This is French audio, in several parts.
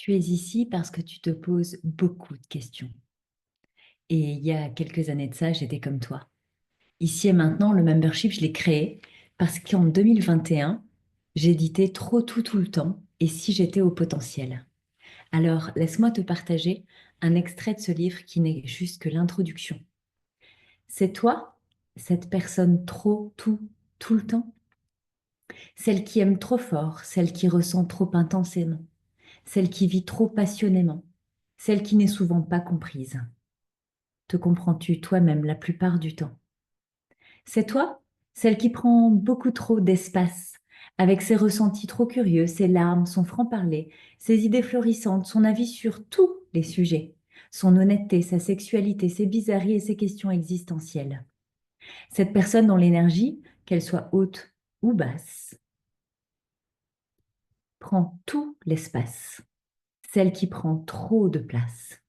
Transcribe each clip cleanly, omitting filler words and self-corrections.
Tu es ici parce que tu te poses beaucoup de questions. Et il y a quelques années de ça, j'étais comme toi. Ici et maintenant, le membership, je l'ai créé parce qu'en 2021, j'éditais trop tout le temps et si j'étais au potentiel. Alors, laisse-moi te partager un extrait de ce livre qui n'est juste que l'introduction. C'est toi, cette personne trop tout le temps, celle qui aime trop fort, celle qui ressent trop intensément, celle qui vit trop passionnément, celle qui n'est souvent pas comprise. Te comprends-tu toi-même la plupart du temps? C'est toi, celle qui prend beaucoup trop d'espace, avec ses ressentis trop curieux, ses larmes, son franc-parler, ses idées florissantes, son avis sur tous les sujets, son honnêteté, sa sexualité, ses bizarreries et ses questions existentielles. Cette personne dont l'énergie, qu'elle soit haute ou basse, prend tout l'espace, celle qui prend trop de place.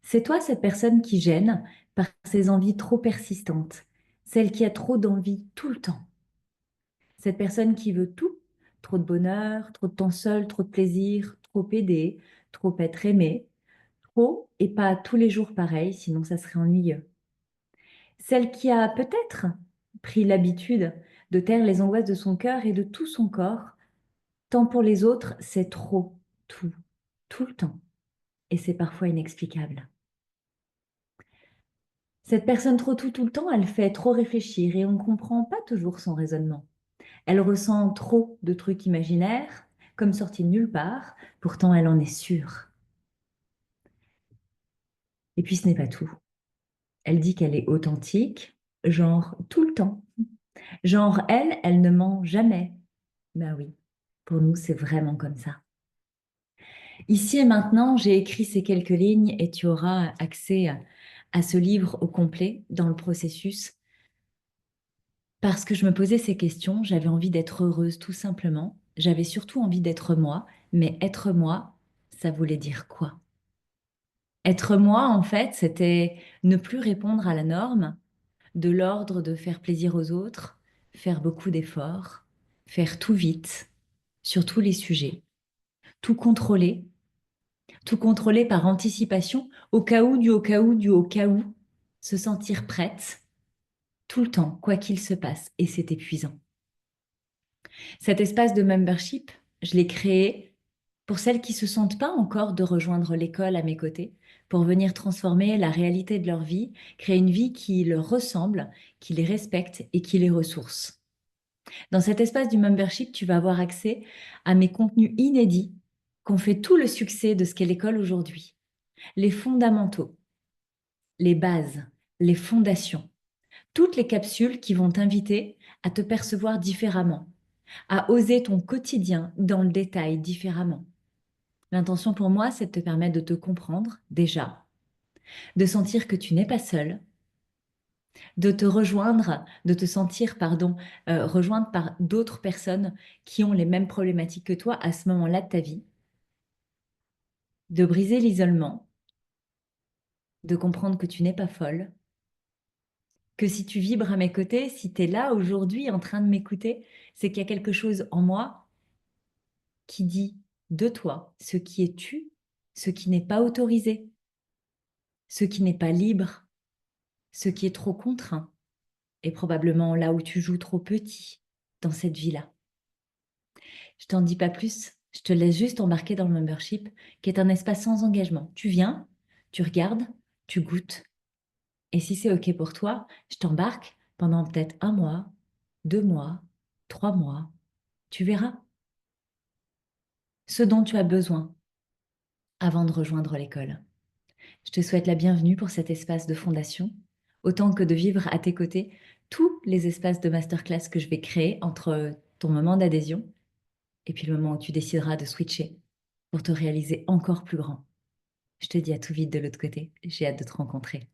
C'est toi cette personne qui gêne par ses envies trop persistantes, celle qui a trop d'envie tout le temps. Cette personne qui veut tout, trop de bonheur, trop de temps seul, trop de plaisir, trop aider, trop être aimé, trop et pas tous les jours pareil, sinon ça serait ennuyeux. Celle qui a peut-être pris l'habitude de taire les angoisses de son cœur et de tout son corps, tant pour les autres, c'est trop, tout le temps. Et c'est parfois inexplicable. Cette personne trop tout le temps, elle fait trop réfléchir et on ne comprend pas toujours son raisonnement. Elle ressent trop de trucs imaginaires, comme sortis de nulle part, pourtant elle en est sûre. Et puis ce n'est pas tout. Elle dit qu'elle est authentique, genre tout le temps. Genre elle ne ment jamais. Ben oui, pour nous c'est vraiment comme ça. Ici et maintenant, j'ai écrit ces quelques lignes et tu auras accès à ce livre au complet dans le processus. Parce que je me posais ces questions, j'avais envie d'être heureuse tout simplement. J'avais surtout envie d'être moi, mais être moi, ça voulait dire quoi? Être moi, en fait, c'était ne plus répondre à la norme, de l'ordre de faire plaisir aux autres, faire beaucoup d'efforts, faire tout vite, sur tous les sujets, tout tout contrôler par anticipation, au cas où, du au cas où, du au cas où, se sentir prête, tout le temps, quoi qu'il se passe, et c'est épuisant. Cet espace de membership, je l'ai créé pour celles qui se sentent pas encore de rejoindre l'école à mes côtés, pour venir transformer la réalité de leur vie, créer une vie qui leur ressemble, qui les respecte et qui les ressource. Dans cet espace du membership, tu vas avoir accès à mes contenus inédits qu'on fait tout le succès de ce qu'est l'école aujourd'hui. Les fondamentaux, les bases, les fondations, toutes les capsules qui vont t'inviter à te percevoir différemment, à oser ton quotidien dans le détail différemment. L'intention pour moi, c'est de te permettre de te comprendre déjà, de sentir que tu n'es pas seul, de te rejoindre, de te sentir, pardon, rejoindre par d'autres personnes qui ont les mêmes problématiques que toi à ce moment-là de ta vie, de briser l'isolement, de comprendre que tu n'es pas folle, que si tu vibres à mes côtés, si tu es là aujourd'hui en train de m'écouter, c'est qu'il y a quelque chose en moi qui dit de toi ce qui est tu, ce qui n'est pas autorisé, ce qui n'est pas libre, ce qui est trop contraint, et probablement là où tu joues trop petit dans cette vie-là. Je t'en dis pas plus, je te laisse juste embarquer dans le membership, qui est un espace sans engagement. Tu viens, tu regardes, tu goûtes, et si c'est OK pour toi, je t'embarque pendant peut-être 1 mois, 2 mois, 3 mois. Tu verras ce dont tu as besoin avant de rejoindre l'école. Je te souhaite la bienvenue pour cet espace de fondation, autant que de vivre à tes côtés tous les espaces de masterclass que je vais créer entre ton moment d'adhésion et puis le moment où tu décideras de switcher pour te réaliser encore plus grand. Je te dis à tout vite de l'autre côté. J'ai hâte de te rencontrer.